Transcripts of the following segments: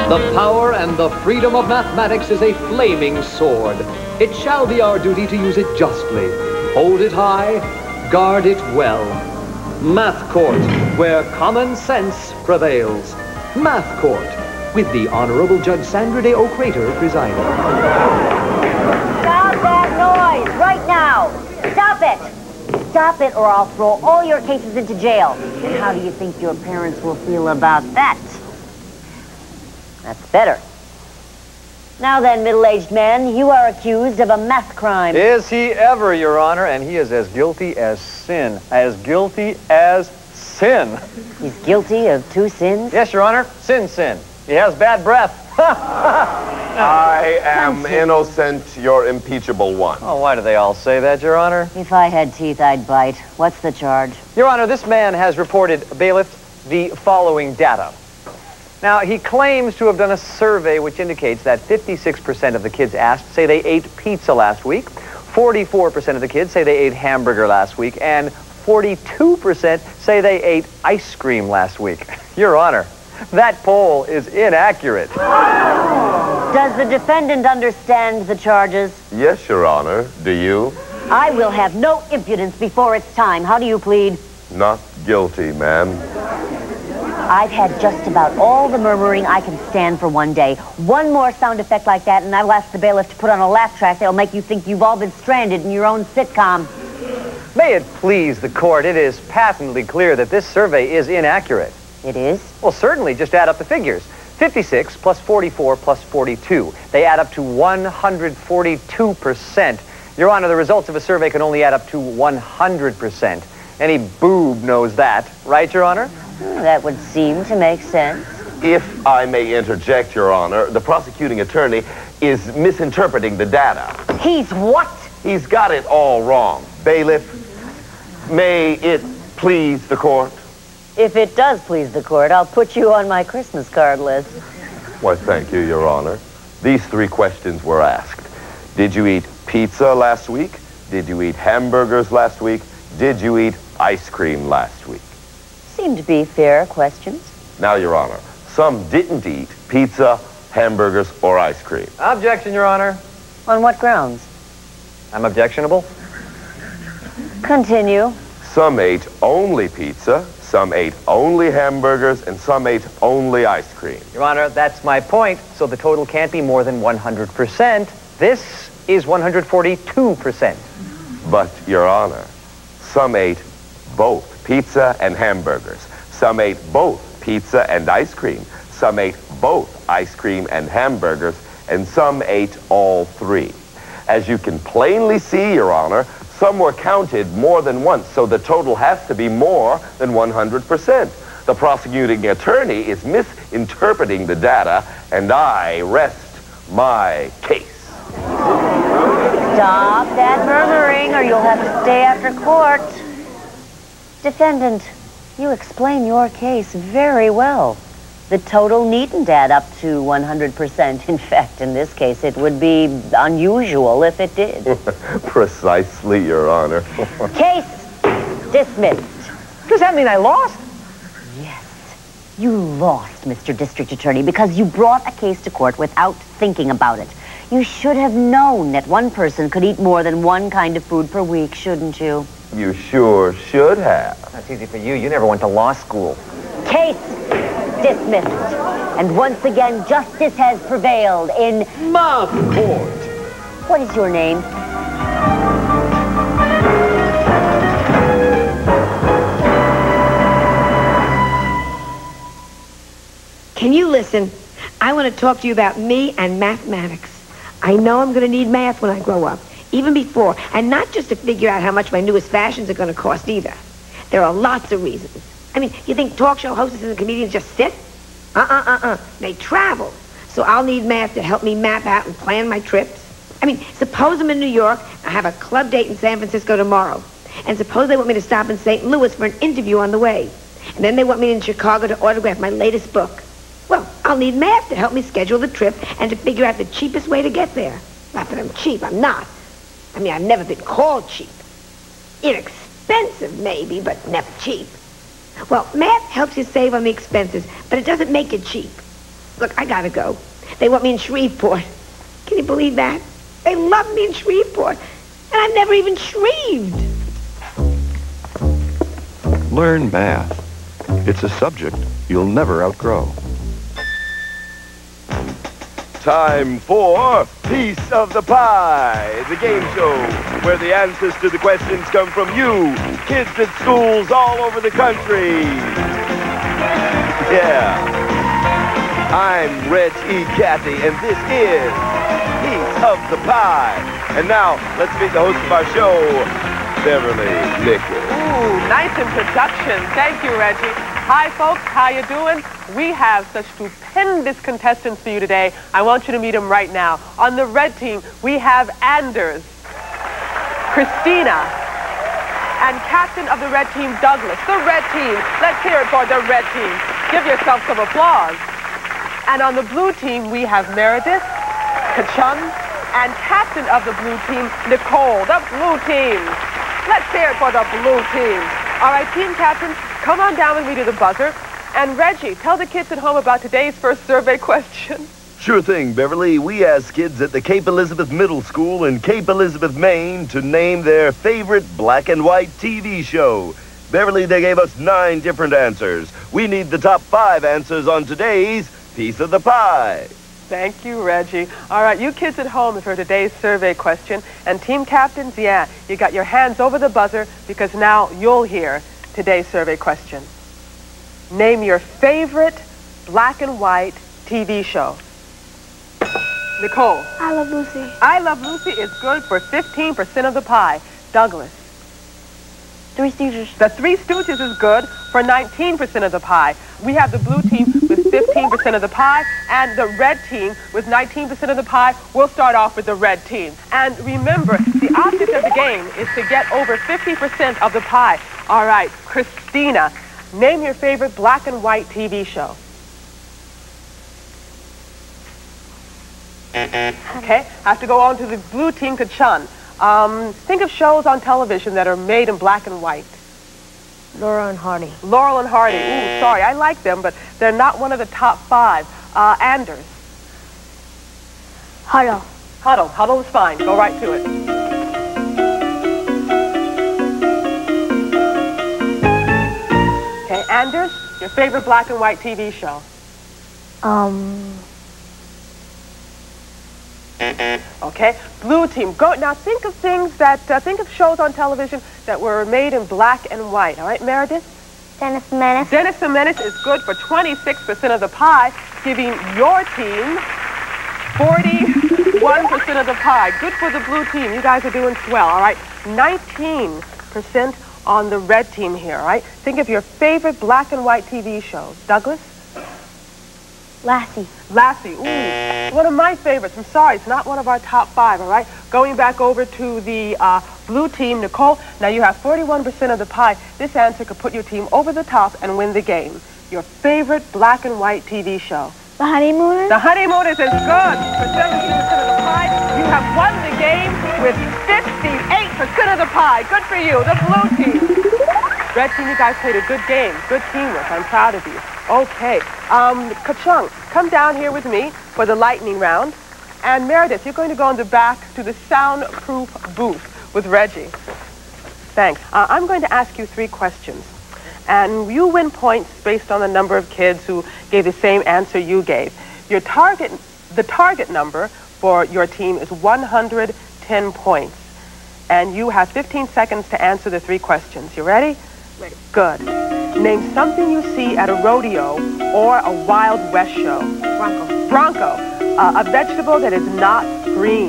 The power and the freedom of mathematics is a flaming sword. It shall be our duty to use it justly. Hold it high, guard it well. Mathcourt, where common sense prevails. Mathcourt, with the Honorable Judge Sandra Day O'Crater presiding. Stop that noise right now. Stop it. Stop it or I'll throw all your cases into jail. And how do you think your parents will feel about that? That's better. Now then, middle-aged man, you are accused of a math crime. Is he ever, Your Honor? And he is as guilty as sin. As guilty as sin. He's guilty of 2 sins? Yes, Your Honor. Sin. He has bad breath. I am innocent, you're impeachable one. Oh, why do they all say that, Your Honor? If I had teeth, I'd bite. What's the charge? Your Honor, this man has reported, bailiff, the following data. Now, he claims to have done a survey which indicates that 56% of the kids asked say they ate pizza last week, 44% of the kids say they ate hamburger last week, and 42% say they ate ice cream last week. Your Honor, that poll is inaccurate. Does the defendant understand the charges? Yes, Your Honor. Do you? I will have no impudence before it's time. How do you plead? Not guilty, ma'am. I've had just about all the murmuring I can stand for one day. One more sound effect like that, and I'll ask the bailiff to put on a laugh track that'll make you think you've all been stranded in your own sitcom. May it please the court, it is patently clear that this survey is inaccurate. It is? Well, certainly. Just add up the figures. 56 plus 44 plus 42. They add up to 142%. Your Honor, the results of a survey can only add up to 100%. Any boob knows that. Right, Your Honor? That would seem to make sense. If I may interject, Your Honor, the prosecuting attorney is misinterpreting the data. He's what? He's got it all wrong. Bailiff, may it please the court? If it does please the court, I'll put you on my Christmas card list. Why, thank you, Your Honor. These 3 questions were asked. Did you eat pizza last week? Did you eat hamburgers last week? Did you eat ice cream last week? Seem to be fair questions. Now, Your Honor, some didn't eat pizza, hamburgers, or ice cream. Objection, Your Honor. On what grounds? I'm objectionable. Continue. Some ate only pizza, some ate only hamburgers, and some ate only ice cream. Your Honor, that's my point, so the total can't be more than 100%. This is 142%. But, Your Honor, some ate both pizza and hamburgers. Some ate both pizza and ice cream. Some ate both ice cream and hamburgers. And some ate all 3. As you can plainly see, Your Honor, some were counted more than once, so the total has to be more than 100%. The prosecuting attorney is misinterpreting the data, and I rest my case. Stop that murmuring, or you'll have to stay after court. Defendant, you explain your case very well. The total needn't add up to 100%. In fact, in this case, it would be unusual if it did. Precisely, Your Honor. Case dismissed. Does that mean I lost? Yes, you lost, Mr. District Attorney, because you brought a case to court without thinking about it. You should have known that one person could eat more than one kind of food per week, shouldn't you? You sure should have. That's easy for you. You never went to law school. Case dismissed. And once again, justice has prevailed in Mathcourt. What is your name? Can you listen? I want to talk to you about me and mathematics. I know I'm going to need math when I grow up, even before, and not just to figure out how much my newest fashions are going to cost either. There are lots of reasons. I mean, you think talk show hostesses and comedians just sit? They travel. So I'll need math to help me map out and plan my trips. I mean, suppose I'm in New York, I have a club date in San Francisco tomorrow, and suppose they want me to stop in St. Louis for an interview on the way, and then they want me in Chicago to autograph my latest book. Well, I'll need math to help me schedule the trip and to figure out the cheapest way to get there. Not that I'm cheap, I'm not. I mean, I've never been called cheap. Inexpensive, maybe, but never cheap. Well, math helps you save on the expenses, but it doesn't make it cheap. Look, I gotta go. They want me in Shreveport. Can you believe that? They love me in Shreveport. And I've never even shreved. Learn math. It's a subject you'll never outgrow. Time for Piece of the Pie, the game show where the answers to the questions come from you, kids at schools all over the country. Yeah. I'm Reg E. Cathy, and this is Piece of the Pie. And now, let's meet the host of our show, Beverly Nichols. Ooh, nice introduction. Thank you, Reggie. Hi, folks. How you doing? We have such stupendous contestants for you today. I want you to meet them right now. On the red team, we have Anders, Christina, and captain of the red team, Douglas. The red team. Let's hear it for the red team. Give yourself some applause. And on the blue team, we have Meredith, Kachun, and captain of the blue team, Nicole. The blue team. Let's hear it for the blue team. All right, team captains, come on down with me to the buzzer. And Reggie, tell the kids at home about today's first survey question. Sure thing, Beverly. We asked kids at the Cape Elizabeth Middle School in Cape Elizabeth, Maine, to name their favorite black and white TV show. Beverly, they gave us 9 different answers. We need the top 5 answers on today's Piece of the Pie. Thank you, Reggie. All right, you kids at home for today's survey question. And team captains, yeah, you got your hands over the buzzer because now you'll hear today's survey question. Name your favorite black and white TV show. Nicole. I Love Lucy. I Love Lucy is good for 15% of the pie. Douglas. Three Stooges. The Three Stooges is good for 19% of the pie. We have the blue team with 15% of the pie and the red team with 19% of the pie. We'll start off with the red team. And remember, the object of the game is to get over 50% of the pie. All right, Christina, name your favorite black and white TV show. Okay, have to go on to the blue team, Kachun. Think of shows on television that are made in black and white. Laurel and Hardy. Laurel and Hardy. Ooh, sorry, I like them, but they're not one of the top 5. Anders. Huddle. Huddle. Huddle is fine. Go right to it. Okay, Anders, your favorite black and white TV show. Okay, blue team. Go now. Think of things that think of shows on television that were made in black and white. All right, Meredith. Dennis the Menace. Dennis the Menace is good for 26% of the pie, giving your team 41% of the pie. Good for the blue team. You guys are doing swell. All right, 19% on the red team here. All right. Think of your favorite black and white TV shows. Douglas. Lassie. Lassie, ooh, one of my favorites. I'm sorry, it's not one of our top 5, all right? Going back over to the blue team, Nicole, now you have 41% of the pie. This answer could put your team over the top and win the game. Your favorite black and white TV show. The Honeymooners? The Honeymooners is good for 17% of the pie. You have won the game with 58% of the pie. Good for you, the blue team. Red team, you guys played a good game. Good teamwork. I'm proud of you. Okay. Kachun, come down here with me for the lightning round. And Meredith, you're going to go in the back to the soundproof booth with Reggie. Thanks. I'm going to ask you 3 questions. And you win points based on the number of kids who gave the same answer you gave. The target number for your team is 110 points. And you have 15 seconds to answer the 3 questions. You ready? Ready. Good. Name something you see at a rodeo or a Wild West show. Bronco. Bronco. A vegetable that is not green.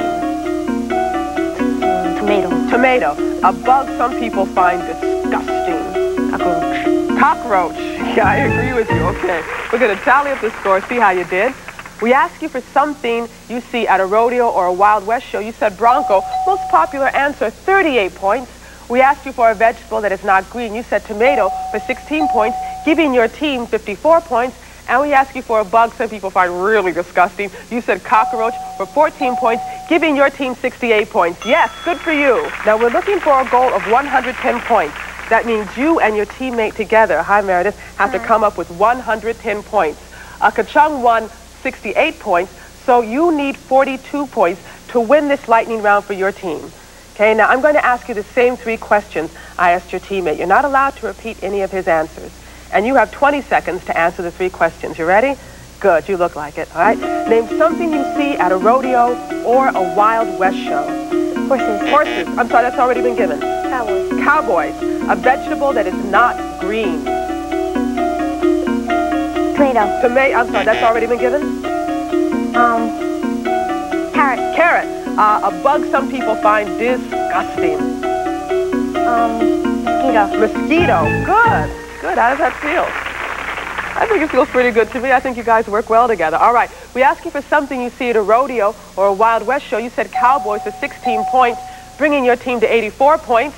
Tomato. Tomato. A bug some people find disgusting. Cockroach. Cockroach. Yeah, I agree with you. Okay. We're going to tally up the score, see how you did. We asked you for something you see at a rodeo or a Wild West show. You said Bronco. Most popular answer, 38 points. We asked you for a vegetable that is not green. You said tomato for 16 points, giving your team 54 points. And we asked you for a bug some people find really disgusting. You said cockroach for 14 points, giving your team 68 points. Yes, good for you. Now we're looking for a goal of 110 points. That means you and your teammate together, hi Meredith, have to come up with 110 points. Kachun won 68 points, so you need 42 points to win this lightning round for your team. Okay, now I'm going to ask you the same 3 questions I asked your teammate. You're not allowed to repeat any of his answers. And you have 20 seconds to answer the 3 questions. You ready? Good, you look like it, all right? Name something you see at a rodeo or a Wild West show. Horses. Horses. I'm sorry, that's already been given. Cowboys. Cowboys. A vegetable that is not green. Tomato. I'm sorry, that's already been given. Carrot. Carrot. A bug some people find disgusting. Mosquito. Mosquito. Good. Good. How does that feel? I think it feels pretty good to me. I think you guys work well together. All right. We asked you for something you see at a rodeo or a Wild West show. You said cowboys for 16 points, bringing your team to 84 points.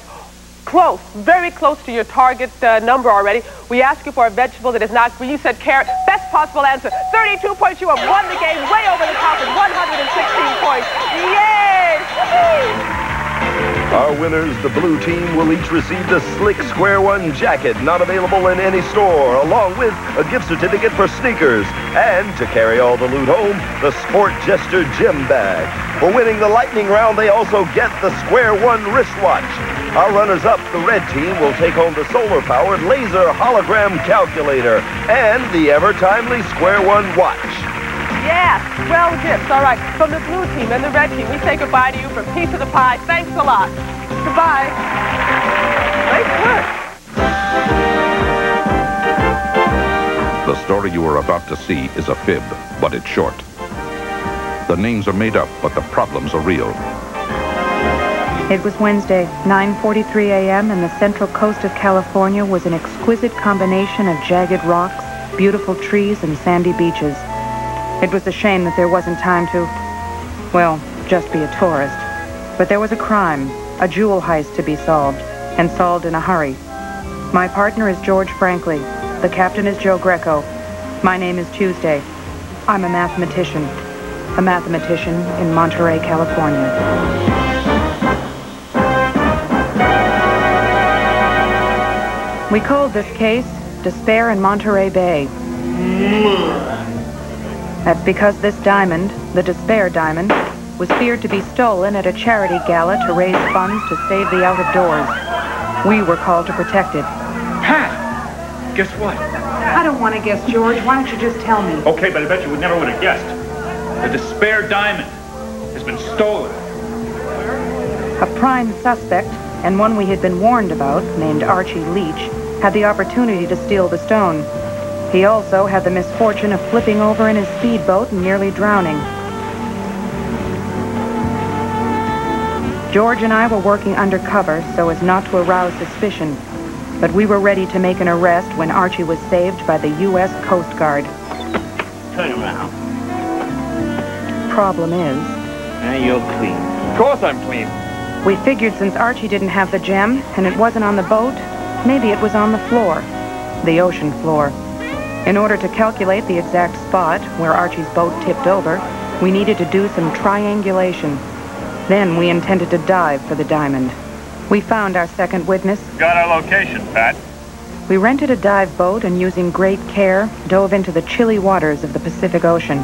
Close. Very close to your target number already. We asked you for a vegetable that is not green. You said carrot. Best possible answer. 32 points. You have won the game way over the top with 116 points. Yay! Woo-hoo! Our winners, the blue team, will each receive the Slick Square One jacket, not available in any store, along with a gift certificate for sneakers. And to carry all the loot home, the Sport Jester gym bag. For winning the lightning round, they also get the Square One wristwatch. Our runners-up, the red team, will take home the solar-powered laser hologram calculator and the ever-timely Square One watch. Yes, well gifts. All right, from the blue team and the red team, we say goodbye to you from Piece of the Pie. Thanks a lot. Goodbye. Great work. The story you are about to see is a fib, but it's short. The names are made up, but the problems are real. It was Wednesday, 9:43 a.m., and the central coast of California was an exquisite combination of jagged rocks, beautiful trees, and sandy beaches. It was a shame that there wasn't time to, well, just be a tourist. But there was a crime, a jewel heist to be solved, and solved in a hurry. My partner is George Frankley. The captain is Joe Greco. My name is Tuesday. I'm a mathematician in Monterey, California. We called this case Despair in Monterey Bay. That's because this diamond, the Despair diamond, was feared to be stolen at a charity gala to raise funds to save the out of doors. We were called to protect it. Pat! Guess what? I don't want to guess, George. Why don't you just tell me? Okay, but I bet you would never would have guessed. The Despair diamond has been stolen. A prime suspect, and one we had been warned about, named Archie Leach, had the opportunity to steal the stone. He also had the misfortune of flipping over in his speedboat and nearly drowning. George and I were working undercover so as not to arouse suspicion, but we were ready to make an arrest when Archie was saved by the U.S. Coast Guard. Turn around. Problem is... And you're clean. Of course I'm clean. We figured since Archie didn't have the gem, and it wasn't on the boat, maybe it was on the floor. The ocean floor. In order to calculate the exact spot where Archie's boat tipped over, we needed to do some triangulation. Then we intended to dive for the diamond. We found our second witness. Got our location, Pat. We rented a dive boat and, using great care, dove into the chilly waters of the Pacific Ocean.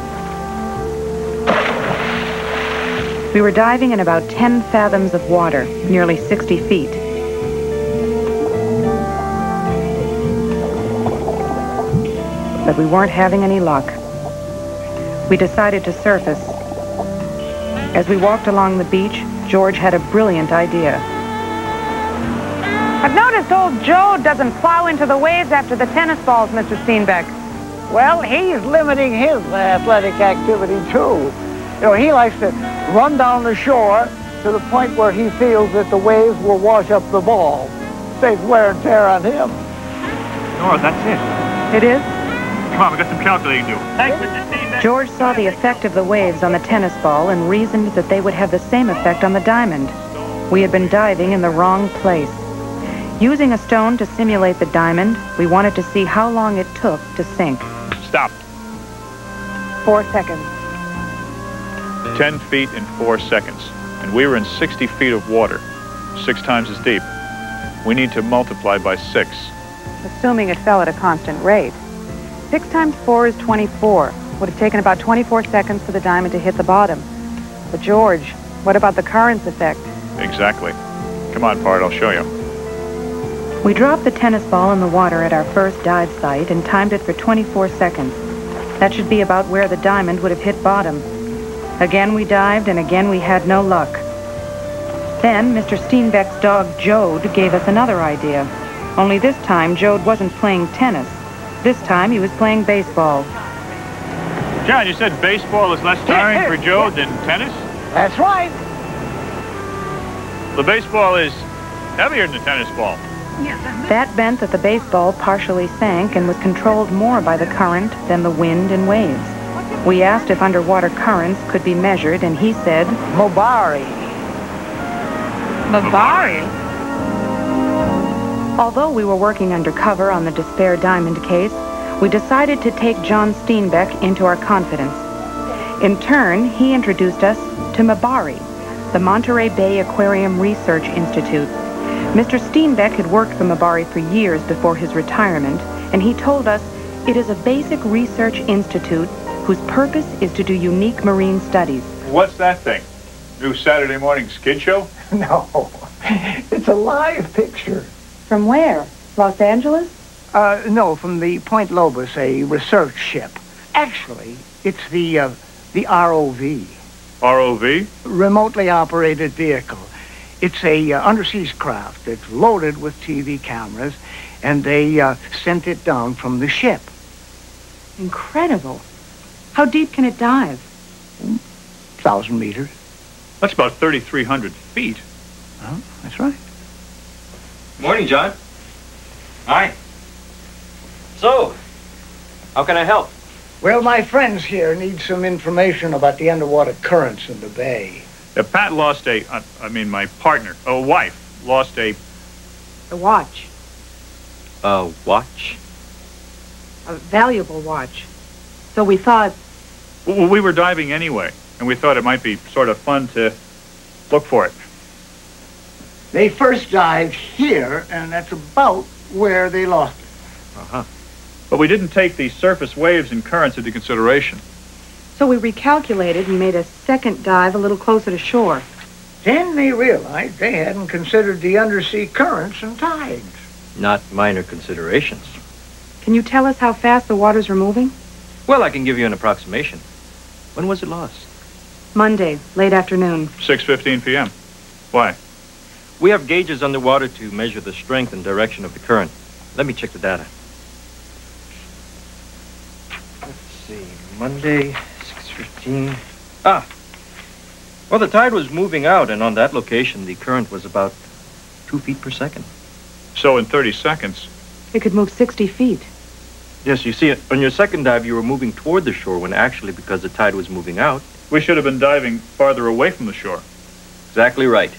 We were diving in about 10 fathoms of water, nearly 60 feet. But we weren't having any luck. We decided to surface. As we walked along the beach, George had a brilliant idea. I've noticed old Joe doesn't plow into the waves after the tennis balls, Mr. Steenbeck. Well, he's limiting his athletic activity, too. You know, he likes to run down the shore to the point where he feels that the waves will wash up the ball. Saves wear and tear on him. Nora, that's it. It is? Come on, we got some calculating to do. Thanks, Mr. Steenbeck. George saw the effect of the waves on the tennis ball and reasoned that they would have the same effect on the diamond. We had been diving in the wrong place. Using a stone to simulate the diamond, we wanted to see how long it took to sink. Stop. 4 seconds. 10 feet in 4 seconds. And we were in 60 feet of water, 6 times as deep. We need to multiply by 6. Assuming it fell at a constant rate. 6 times 4 is 24. Would have taken about 24 seconds for the diamond to hit the bottom. But George, what about the current's effect? Exactly. Come on, Pard, I'll show you. We dropped the tennis ball in the water at our first dive site and timed it for 24 seconds. That should be about where the diamond would have hit bottom. Again we dived, and again we had no luck. Then Mr. Steenbeck's dog, Jode, gave us another idea. Only this time, Jode wasn't playing tennis. This time, he was playing baseball. John, you said baseball is less tiring for Joe than tennis? That's right. The baseball is heavier than the tennis ball. That meant that the baseball partially sank and was controlled more by the current than the wind and waves. We asked if underwater currents could be measured, and he said, Mobari. Mabari? Although we were working undercover on the Despair Diamond case, we decided to take John Steenbeck into our confidence. In turn, he introduced us to Mabari, the Monterey Bay Aquarium Research Institute. Mr. Steenbeck had worked for Mabari for years before his retirement, and he told us it is a basic research institute whose purpose is to do unique marine studies. What's that thing? New Saturday morning skid show? No, it's a live picture. From where? Los Angeles? No, from the Point Lobos, a research ship. Actually, it's the ROV. ROV? Remotely operated vehicle. It's a undersea craft that's loaded with TV cameras, and they sent it down from the ship. Incredible. How deep can it dive? 1,000 meters. That's about 3,300 feet. Oh, that's right. Morning, John. Hi. So, how can I help? Well, my friends here need some information about the underwater currents in the bay. Pat lost my partner, a wife, lost a watch. A watch? A valuable watch. So we thought... Well, we were diving anyway, and we thought it might be sort of fun to look for it. They first dived here, and that's about where they lost it. Uh-huh. But we didn't take the surface waves and currents into consideration. So we recalculated and made a second dive a little closer to shore. Then they realized they hadn't considered the undersea currents and tides. Not minor considerations. Can you tell us how fast the waters were moving? Well, I can give you an approximation. When was it lost? Monday, late afternoon. 6:15 p.m. Why? We have gauges underwater to measure the strength and direction of the current. Let me check the data. Let's see, Monday, 6:15. Well, the tide was moving out, and on that location, the current was about 2 feet per second. So in 30 seconds... It could move 60 feet. Yes, you see, on your second dive, you were moving toward the shore when actually, because the tide was moving out... We should have been diving farther away from the shore. Exactly right.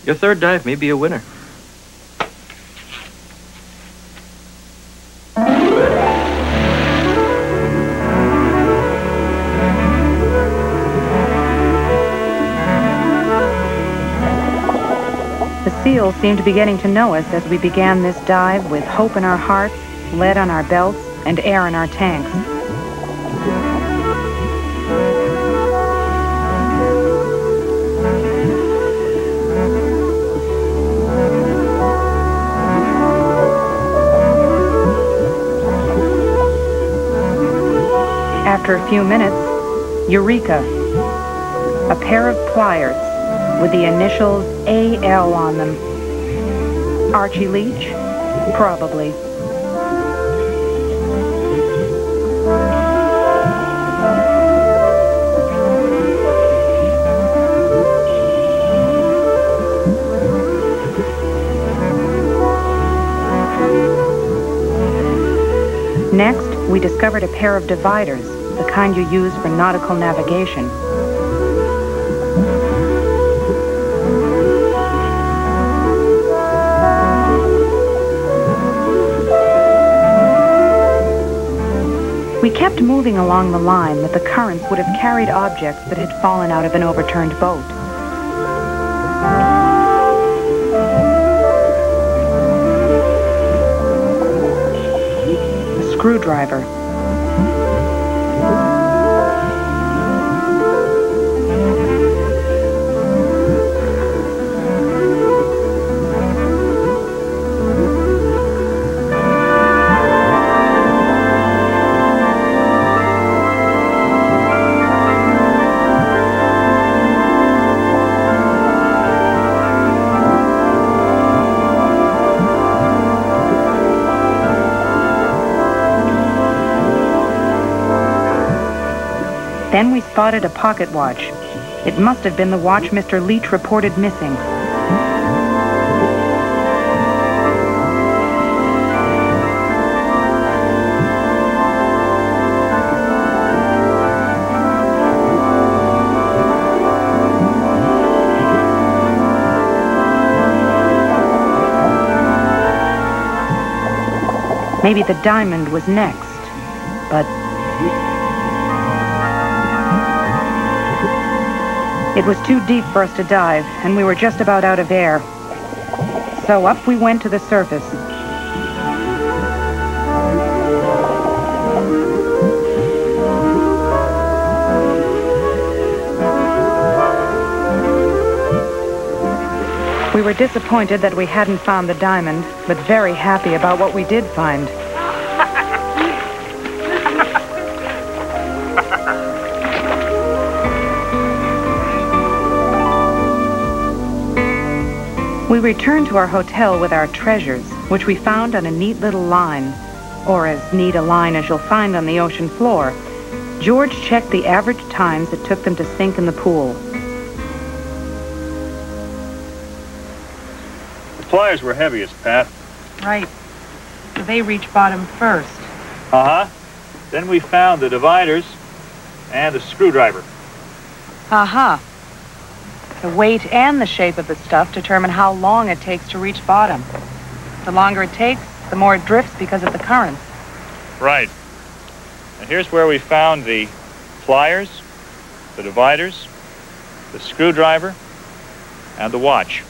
Your third dive may be a winner. The seals seemed to be getting to know us as we began this dive with hope in our hearts, lead on our belts, and air in our tanks. After a few minutes, Eureka, a pair of pliers with the initials AL on them. Archie Leach? Probably. Next, we discovered a pair of dividers, the kind you use for nautical navigation. We kept moving along the line that the currents would have carried objects that had fallen out of an overturned boat. A screwdriver. Then we spotted a pocket watch. It must have been the watch Mr. Leach reported missing. Maybe the diamond was next, but it was too deep for us to dive, and we were just about out of air. So up we went to the surface. We were disappointed that we hadn't found the diamond, but very happy about what we did find. We returned to our hotel with our treasures, which we found on a neat little line, or as neat a line as you'll find on the ocean floor. George checked the average times it took them to sink in the pool. Pliers were heaviest, Pat. Right. So they reached bottom first. Uh-huh. Then we found the dividers and the screwdriver. Aha. The weight and the shape of the stuff determine how long it takes to reach bottom. The longer it takes, the more it drifts because of the currents. Right. And here's where we found the pliers, the dividers, the screwdriver, and the watch.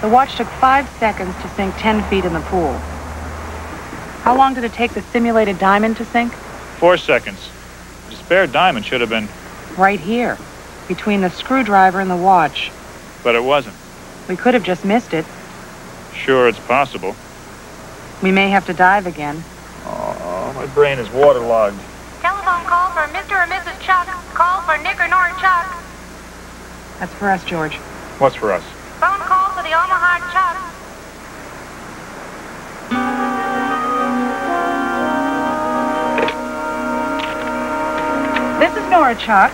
The watch took 5 seconds to sink 10 feet in the pool. How long did it take the simulated diamond to sink? 4 seconds. The spare diamond should have been... Right here, between the screwdriver and the watch. But it wasn't. We could have just missed it. Sure, it's possible. We may have to dive again. Oh, my brain is waterlogged. Telephone call for Mr. or Mrs. Chuck. Call for Nick or Nora Chuck. That's for us, George. What's for us? Phone call for the Omaha Chuck. This is Nora Chuck.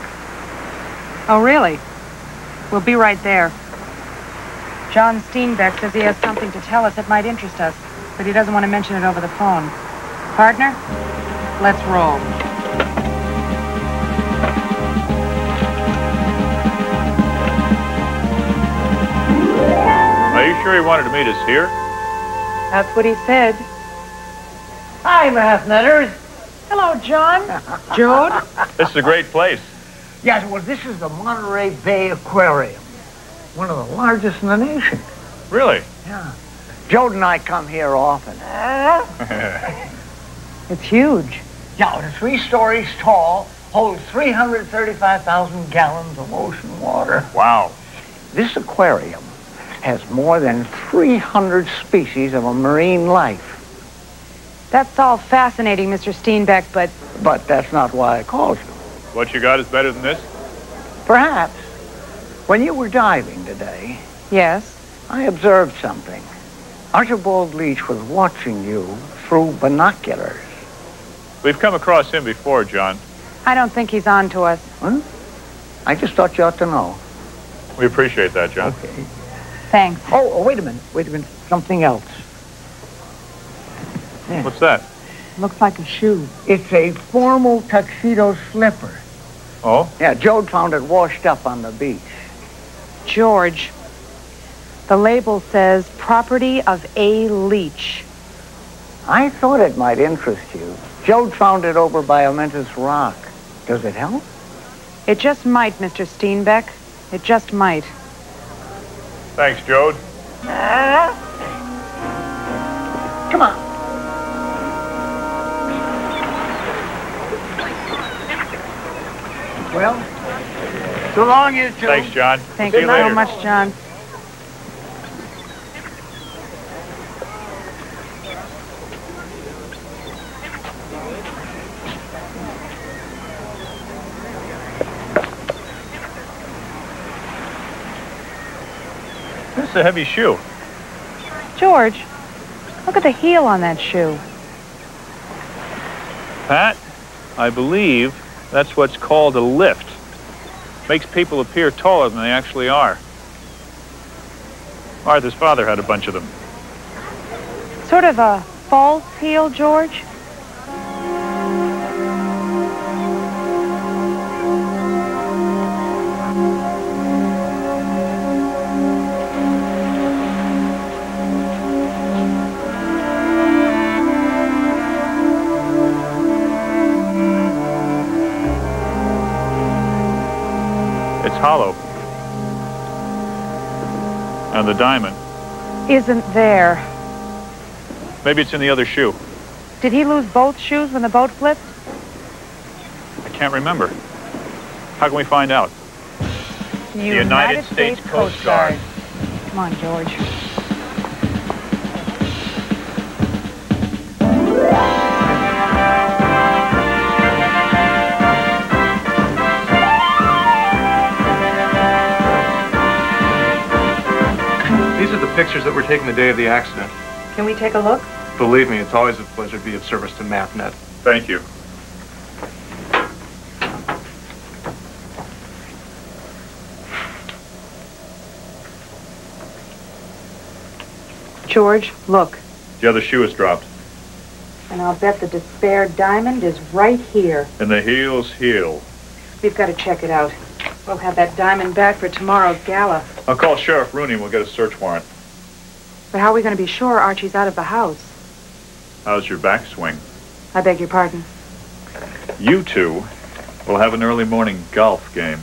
Oh, really? We'll be right there. John Steenbeck says he has something to tell us that might interest us, but he doesn't want to mention it over the phone. Partner, let's roll. Are you sure he wanted to meet us here? That's what he said. Hi, Mathnetters. Hello, John. Jode? This is a great place. Yes, well, this is the Monterey Bay Aquarium. One of the largest in the nation. Really? Yeah. Jode and I come here often. It's huge. Yeah, it's 3 stories tall, holds 335,000 gallons of ocean water. Wow. This aquarium has more than 300 species of a marine life. That's all fascinating, Mr. Steenbeck, but... But that's not why I called you. What you got is better than this? Perhaps. When you were diving today... Yes? I observed something. Archibald Leach was watching you through binoculars. We've come across him before, John. I don't think he's on to us. Huh? I just thought you ought to know. We appreciate that, John. Okay. Thanks. Oh, wait a minute. Wait a minute. Something else. Yeah. What's that? Looks like a shoe. It's a formal tuxedo slipper. Oh? Yeah, Jode found it washed up on the beach. George, the label says property of A. Leach. I thought it might interest you. Jode found it over by Amentus Rock. Does it help? It just might, Mr. Steenbeck. It just might. Thanks, Jode. Come on. Well, so long, you two. Thanks, John. Thank See you later. so much, John. This is a heavy shoe. George, look at the heel on that shoe. Pat, I believe That's what's called a lift. Makes people appear taller than they actually are. Martha's father had a bunch of them. Sort of a false heel, George? It's hollow. And the diamond. Isn't there. Maybe it's in the other shoe. Did he lose both shoes when the boat flipped? I can't remember. How can we find out? The United States Coast Guard. Come on, George. These are the pictures that were taken the day of the accident. Can we take a look? Believe me, it's always a pleasure to be of service to Mathnet. Thank you. George, look. The other shoe is dropped. And I'll bet the despaired diamond is right here. And the heel's heel. We've got to check it out. We'll have that diamond back for tomorrow's gala. I'll call Sheriff Rooney and we'll get a search warrant. But how are we going to be sure Archie's out of the house? How's your backswing? I beg your pardon. You two will have an early morning golf game.